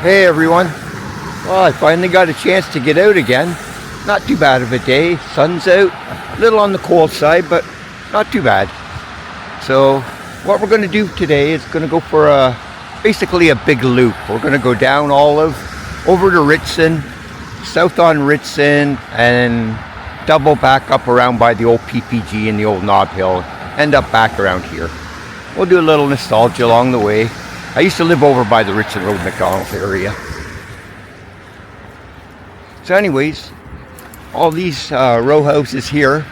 Hey everyone. Well, I finally got a chance to get out again. Not too bad of a day. Sun's out. A little on the cold side, but not too bad. So what we're going to do today is going to go for basically a big loop. We're going to go down Olive, over to Ritson, south on Ritson, and double back up around by the old PPG and the old Knob Hill. End up back around here. We'll do a little nostalgia along the way. I used to live over by the Ritson Road McDonald's area. So anyways, all these row houses here,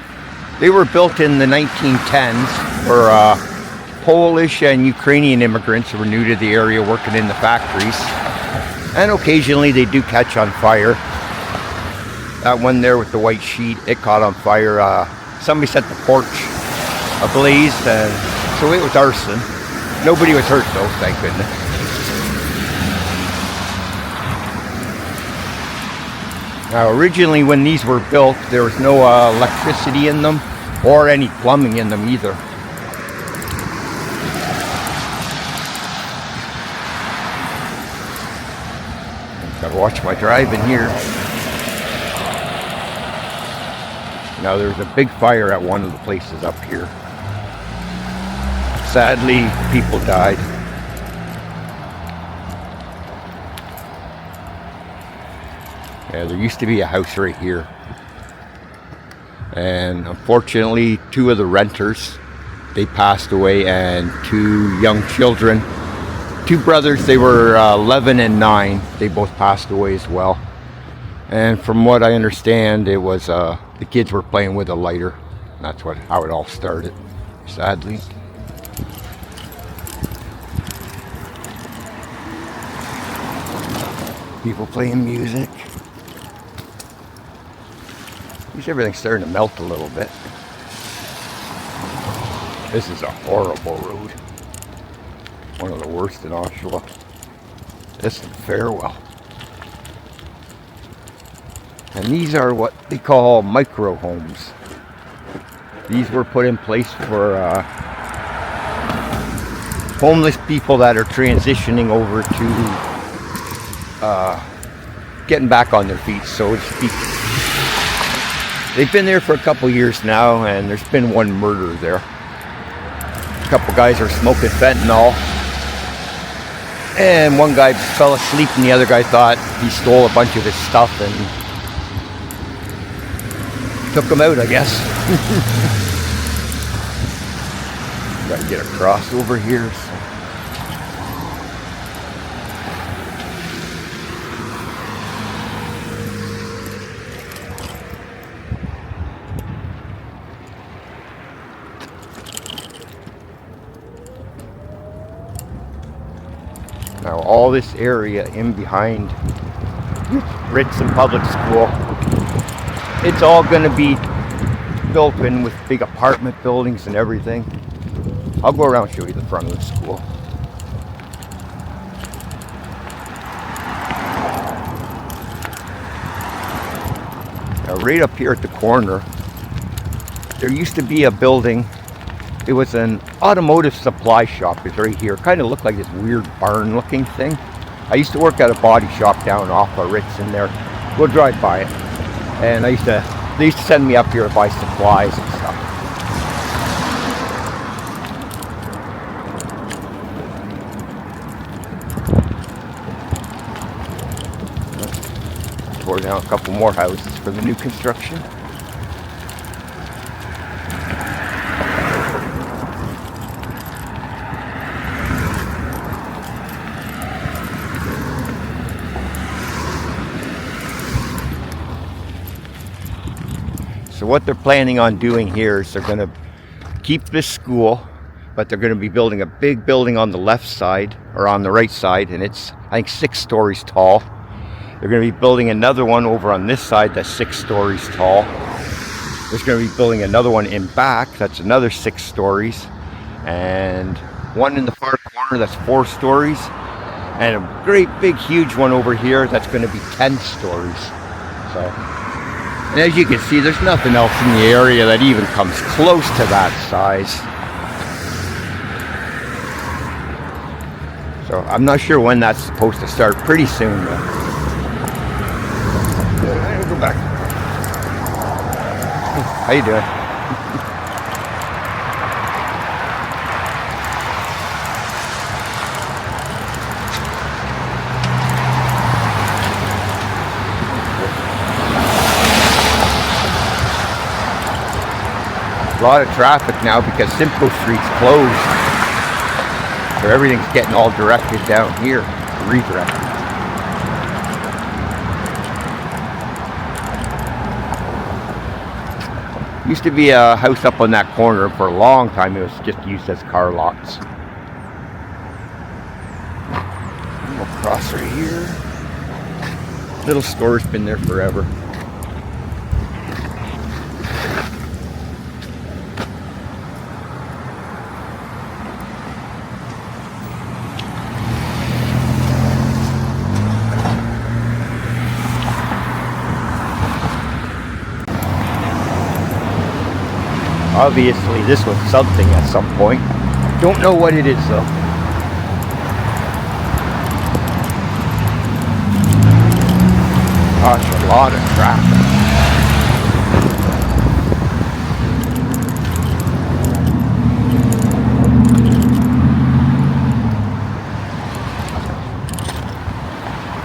they were built in the 1910s for Polish and Ukrainian immigrants who were new to the area working in the factories. And occasionally they do catch on fire. That one there with the white sheet, it caught on fire. Somebody set the porch ablaze, and so it was arson. Nobody was hurt though, thank goodness. Now originally when these were built, there was no electricity in them or any plumbing in them either. Gotta watch my driving here. Now there's a big fire at one of the places up here. Sadly, people died. Yeah, there used to be a house right here. And unfortunately, two of the renters, they passed away, and two young children, two brothers, they were 11 and 9. They both passed away as well. And from what I understand, it was the kids were playing with a lighter. That's how it all started, sadly. People playing music. At least everything's starting to melt a little bit. This is a horrible road. One of the worst in Oshawa. This is Farewell. And these are what they call micro homes. These were put in place for homeless people that are transitioning over to getting back on their feet, so to speak. They've been there for a couple years now, and there's been one murder there. A couple guys are smoking fentanyl, and one guy fell asleep, and the other guy thought he stole a bunch of his stuff and took him out, I guess. Gotta get across over here. So. Now all this area in behind Ritson Public School, it's all going to be built in with big apartment buildings and everything. I'll go around and show you the front of the school. Now right up here at the corner, there used to be a building. It was an automotive supply shop. It's right here. Kind of looked like this weird barn looking thing. I used to work at a body shop down off of Ritson there. We'll drive by it. And they used to send me up here to buy supplies and stuff. Tore down a couple more houses for the new construction. So what they're planning on doing here is they're going to keep this school, but they're going to be building a big building on the left side, or on the right side, and it's, I think, 6 stories tall. They're going to be building another one over on this side that's 6 stories tall. There's going to be building another one in back that's another 6 stories, and one in the far corner that's 4 stories, and a great big huge one over here that's going to be 10 stories. So. And as you can see, there's nothing else in the area that even comes close to that size. So I'm not sure when that's supposed to start. Pretty soon though. I'll go back. How you doing? A lot of traffic now because Simcoe Street's closed. So everything's getting all directed down here, redirected. Used to be a house up on that corner. For a long time it was just used as car lots. We'll cross right here. Little store's been there forever. Obviously, this was something at some point. Don't know what it is though. Gosh, a lot of traffic.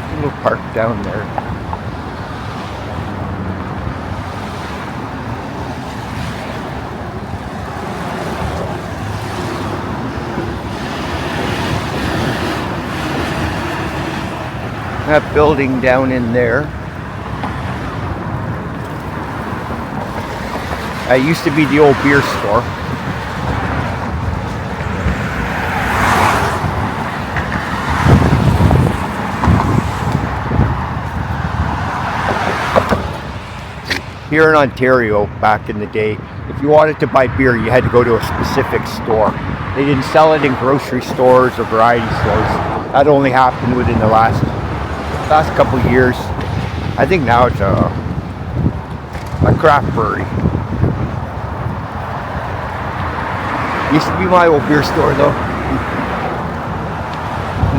A little park down there. That building down in there. It used to be the old beer store. Here in Ontario, back in the day, if you wanted to buy beer, you had to go to a specific store. They didn't sell it in grocery stores or variety stores. That only happened within the last couple of years. I think now it's a craft brewery. Used to be my old beer store though.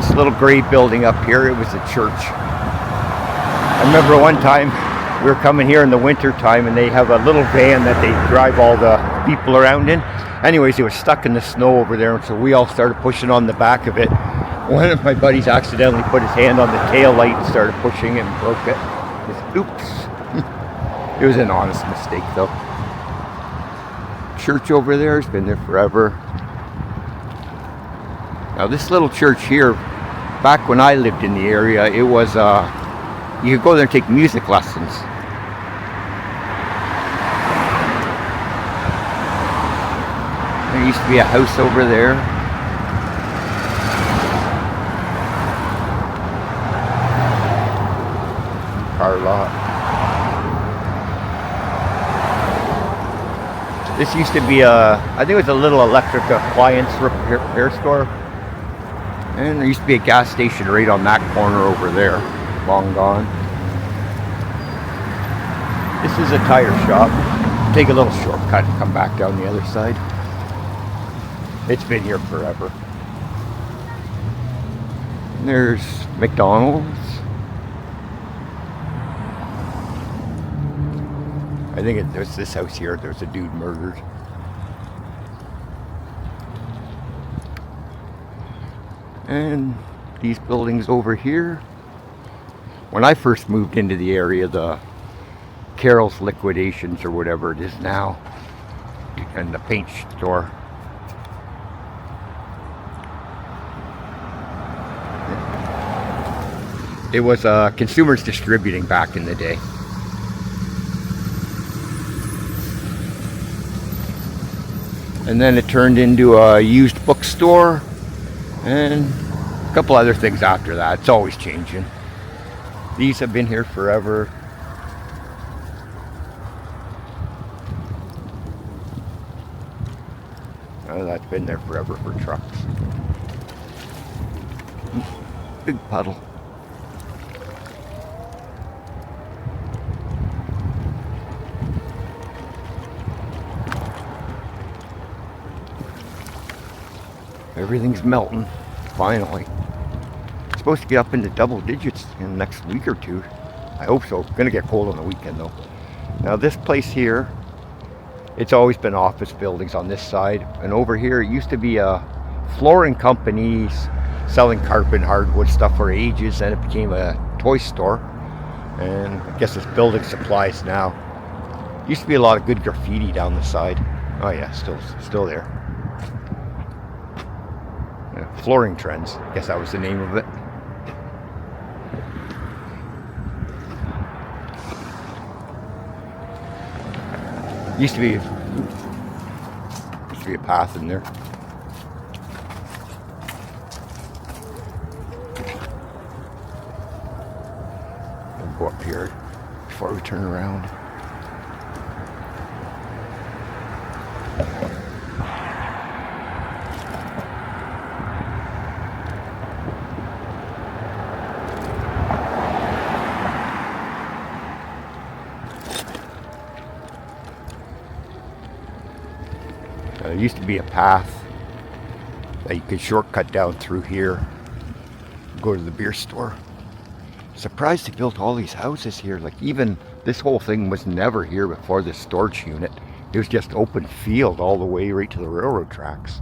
This little gray building up here, it was a church. I remember one time we were coming here in the winter time and they have a little van that they drive all the people around in. Anyways, it was stuck in the snow over there, and so we all started pushing on the back of it. One of my buddies accidentally put his hand on the tail light and started pushing it and broke it. Oops. It was an honest mistake though. Church over there has been there forever. Now this little church here, back when I lived in the area, it was, you could go there and take music lessons. There used to be a house over there. Car lot. This used to be I think it was a little electric appliance repair store. And there used to be a gas station right on that corner over there. Long gone. This is a tire shop. Take a little shortcut and come back down the other side. It's been here forever. And there's McDonald's. I think there's this house here. There's a dude murdered. And these buildings over here. When I first moved into the area, the Carol's Liquidations or whatever it is now, and the paint store. It was Consumers Distributing back in the day. And then it turned into a used bookstore and a couple other things after that. It's always changing. These have been here forever. Oh, that's been there forever for trucks. Big puddle. Everything's melting, finally. supposed to get up into double digits in the next week or two. I hope so. Gonna get cold on the weekend though. Now this place here, it's always been office buildings on this side, and over here it used to be a flooring company selling carpet and hardwood stuff for ages, and it became a toy store, and I guess it's building supplies now. Used to be a lot of good graffiti down the side. Oh yeah, still there. Yeah, flooring trends, I guess that was the name of it. Used to be a path in there. We'll go up here before we turn around. There used to be a path that you could shortcut down through here, go to the beer store. Surprised they built all these houses here. Like, even this whole thing was never here before this storage unit. It was just open field all the way right to the railroad tracks.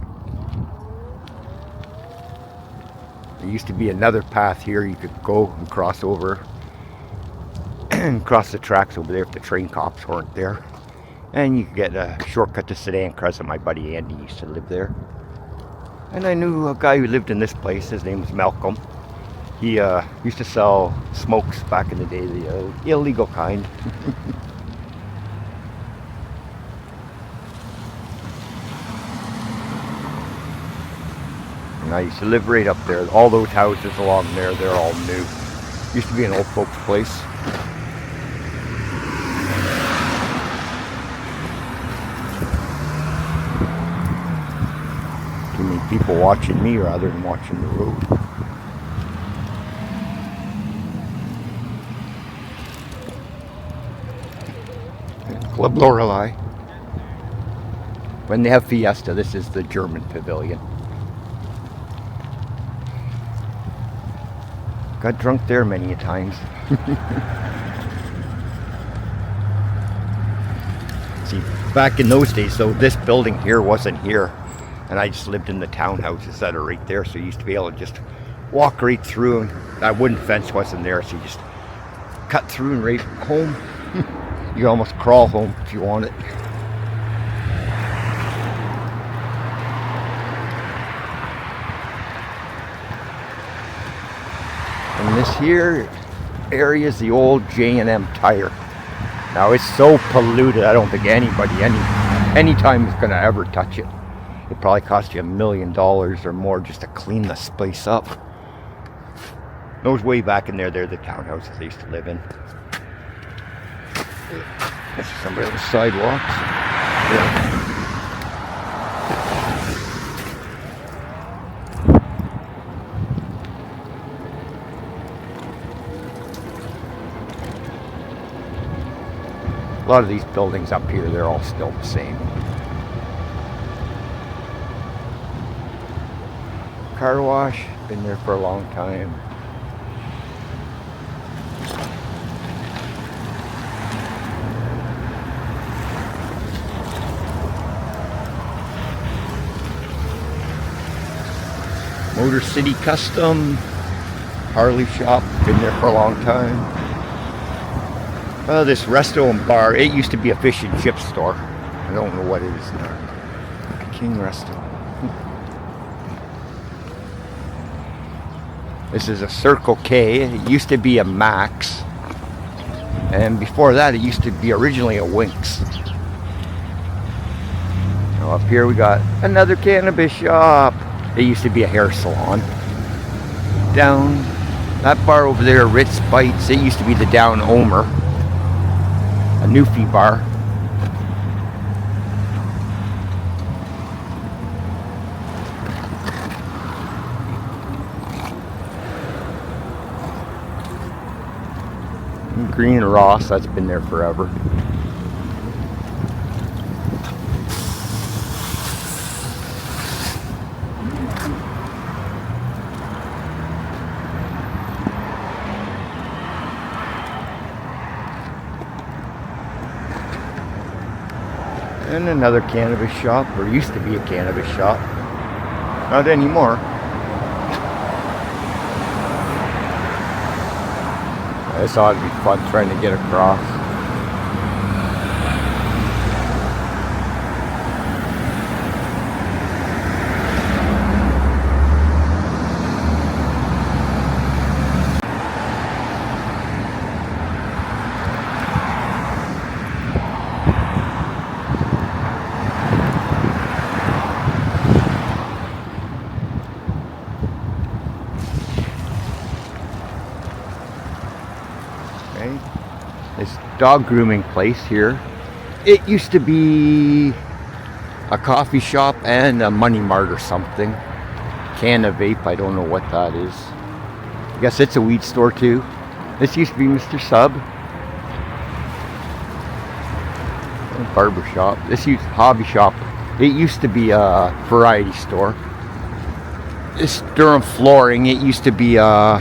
There used to be another path here you could go and cross over and cross the tracks over there if the train cops weren't there. And you could get a shortcut to Sedan Crescent. My buddy Andy used to live there. And I knew a guy who lived in this place. His name was Malcolm. He used to sell smokes back in the day, the illegal kind. And I used to live right up there. All those houses along there, they're all new. Used to be an old folks' place. Too many people watching me rather than watching the road. Club Lorelei. When they have Fiesta, this is the German pavilion. Got drunk there many a times. See, back in those days though, this building here wasn't here. And I just lived in the townhouses that are right there, so you used to be able to just walk right through, and that wooden fence wasn't there, so you just cut through and right home. You almost crawl home if you want it. And this here area is the old J&M tire. Now it's so polluted, I don't think anybody anytime is going to ever touch it. It probably cost you $1 million or more just to clean this place up. Those way back in there, they're the townhouses I used to live in. This is somebody on the sidewalks. Yeah. A lot of these buildings up here, they're all still the same. Car wash, been there for a long time. Motor City Custom, Harley shop, been there for a long time. This resto and bar, it used to be a fish and chip store. I don't know what it is now. King Resto. This is a Circle K. It used to be a Max. And before that, it used to be originally a Winx. Now up here we got another cannabis shop. It used to be a hair salon. Down that bar over there, Ritz Bites, it used to be the Down Homer. A Newfie bar. Green Ross, that's been there forever. And another cannabis shop, or used to be a cannabis shop. Not anymore. This ought to be fun trying to get across. This dog grooming place here. It used to be a coffee shop and a money mart or something. Can of vape, I don't know what that is. I guess it's a weed store too. This used to be Mr. Sub. A barber shop. This used hobby shop. It used to be a variety store. This Durham Flooring, it used to be a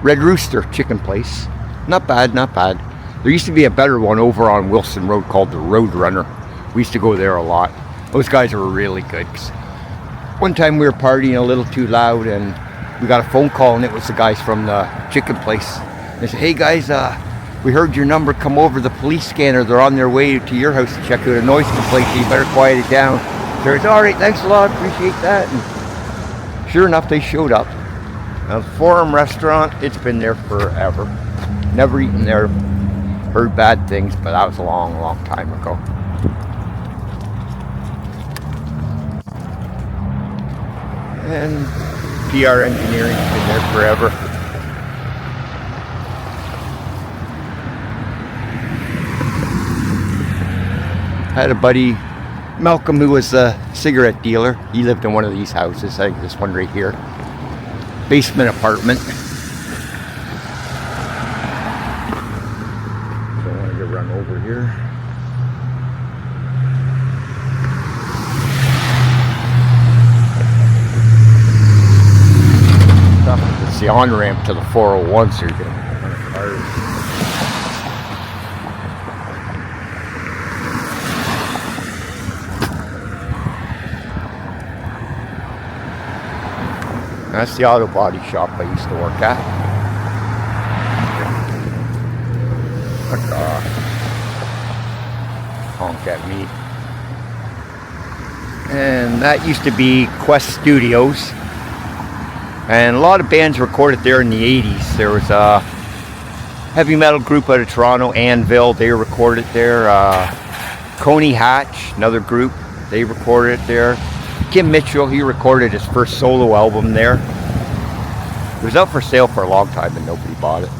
Red Rooster chicken place. Not bad, not bad. There used to be a better one over on Wilson Road called the Road Runner. We used to go there a lot. Those guys were really good. One time we were partying a little too loud and we got a phone call and it was the guys from the chicken place. They said, hey guys, we heard your number come over the police scanner. They're on their way to your house to check out a noise complaint, so you better quiet it down. So it's all right, thanks a lot, appreciate that. And sure enough, they showed up. Now, the Forum restaurant, it's been there forever. Never eaten there, heard bad things, but that was a long, long time ago. And PR Engineering's been there forever. I had a buddy, Malcolm, who was a cigarette dealer. He lived in one of these houses, I think this one right here. Basement apartment. Run over here. It's the on-ramp to the 401, so you're getting cars. That's the auto body shop I used to work at. Honk at me. And that used to be Quest Studios, and a lot of bands recorded there in the 80s. There was a heavy metal group out of Toronto, Anvil, they recorded there. Coney Hatch, another group, they recorded there. Kim Mitchell, he recorded his first solo album there. It was out for sale for a long time and nobody bought it.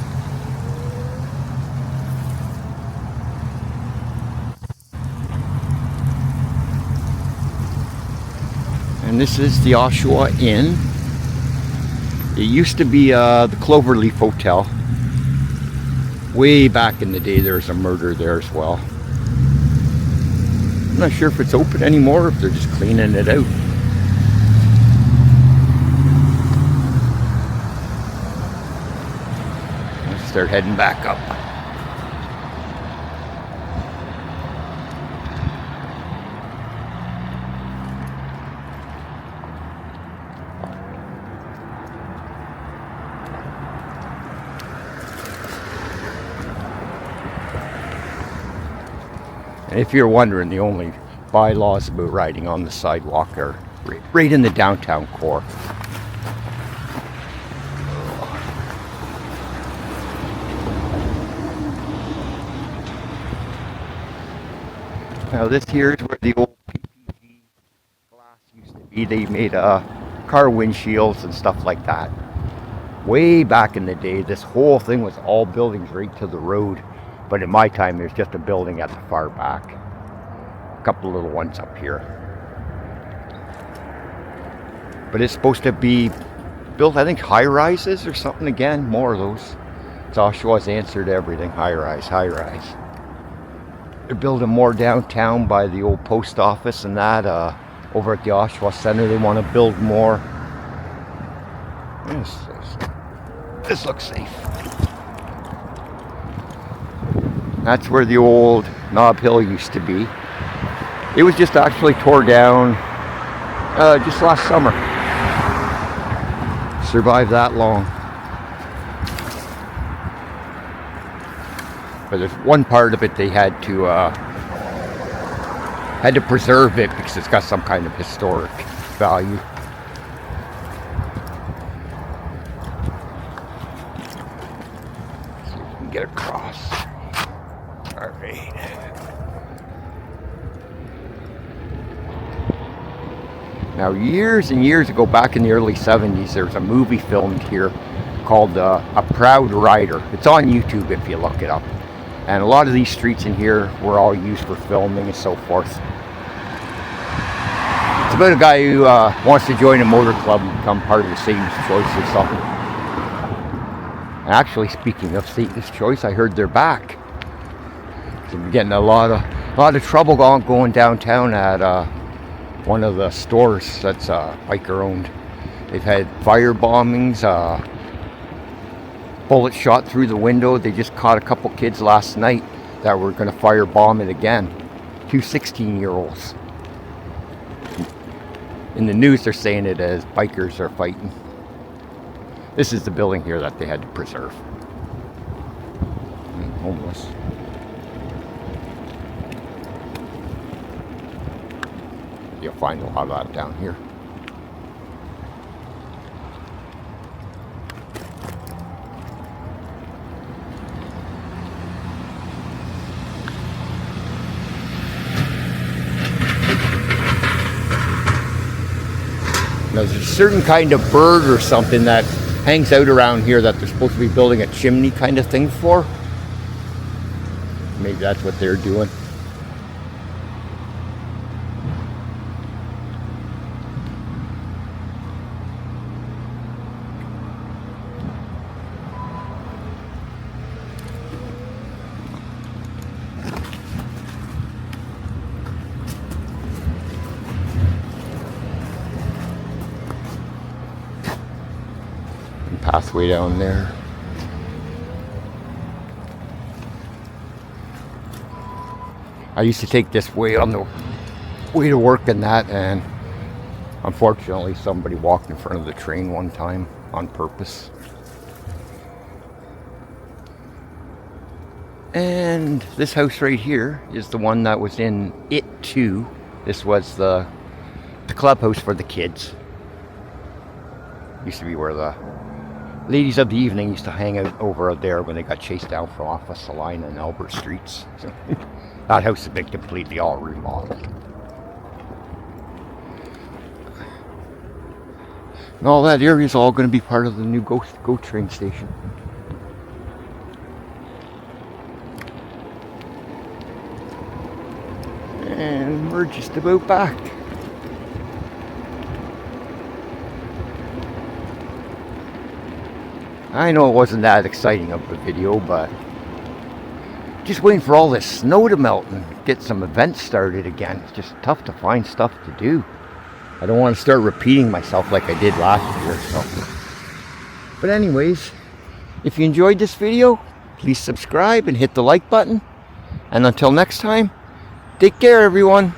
And this is the Oshawa Inn. It used to be the Cloverleaf Hotel. Way back in the day there was a murder there as well. I'm not sure if it's open anymore or if they're just cleaning it out. Let's start heading back up. If you're wondering, the only bylaws about riding on the sidewalk are right in the downtown core. Now this here is where the old PPG glass used to be. They made car windshields and stuff like that. Way back in the day, this whole thing was all buildings right to the road. But in my time, there's just a building at the far back. A couple little ones up here. But it's supposed to be built, I think, high-rises or something again. More of those. It's Oshawa's answer to everything. High-rise, high-rise. They're building more downtown by the old post office and that. Over at the Oshawa Center, they want to build more. This looks safe. That's where the old Knob Hill used to be. It was just actually tore down just last summer. Survived that long. But there's one part of it they had to preserve it because it's got some kind of historic value. See if we can get across. All right. Now, years and years ago, back in the early 70s, there was a movie filmed here called A Proud Rider. It's on YouTube if you look it up. And a lot of these streets in here were all used for filming and so forth. It's about a guy who wants to join a motor club and become part of the Satan's Choice or something. And actually, speaking of Satan's Choice, I heard they're back. So we're getting a lot of trouble going downtown at one of the stores that's biker owned. They've had fire bombings, bullet shot through the window. They just caught a couple kids last night that were going to fire bomb it again. 2 16-year-olds. In the news they're saying it as bikers are fighting. This is the building here that they had to preserve. Homeless. You'll find a lot of that down here. Now, there's a certain kind of bird or something that hangs out around here that they're supposed to be building a chimney kind of thing for. Maybe that's what they're doing. Pathway down there. I used to take this way on the way to work and that, and unfortunately somebody walked in front of the train one time on purpose. And this house right here is the one that was in It Too. This was the clubhouse for the kids. Used to be where the ladies of the evening used to hang out over there when they got chased down from off of Salina and Albert Streets. So, that house has been completely all remodeled. And all that area is all going to be part of the new GO train station. And we're just about back. I know it wasn't that exciting of a video, but just waiting for all this snow to melt and get some events started again. It's just tough to find stuff to do. I don't want to start repeating myself like I did last year. So. But anyways, if you enjoyed this video, please subscribe and hit the like button. And until next time, take care everyone.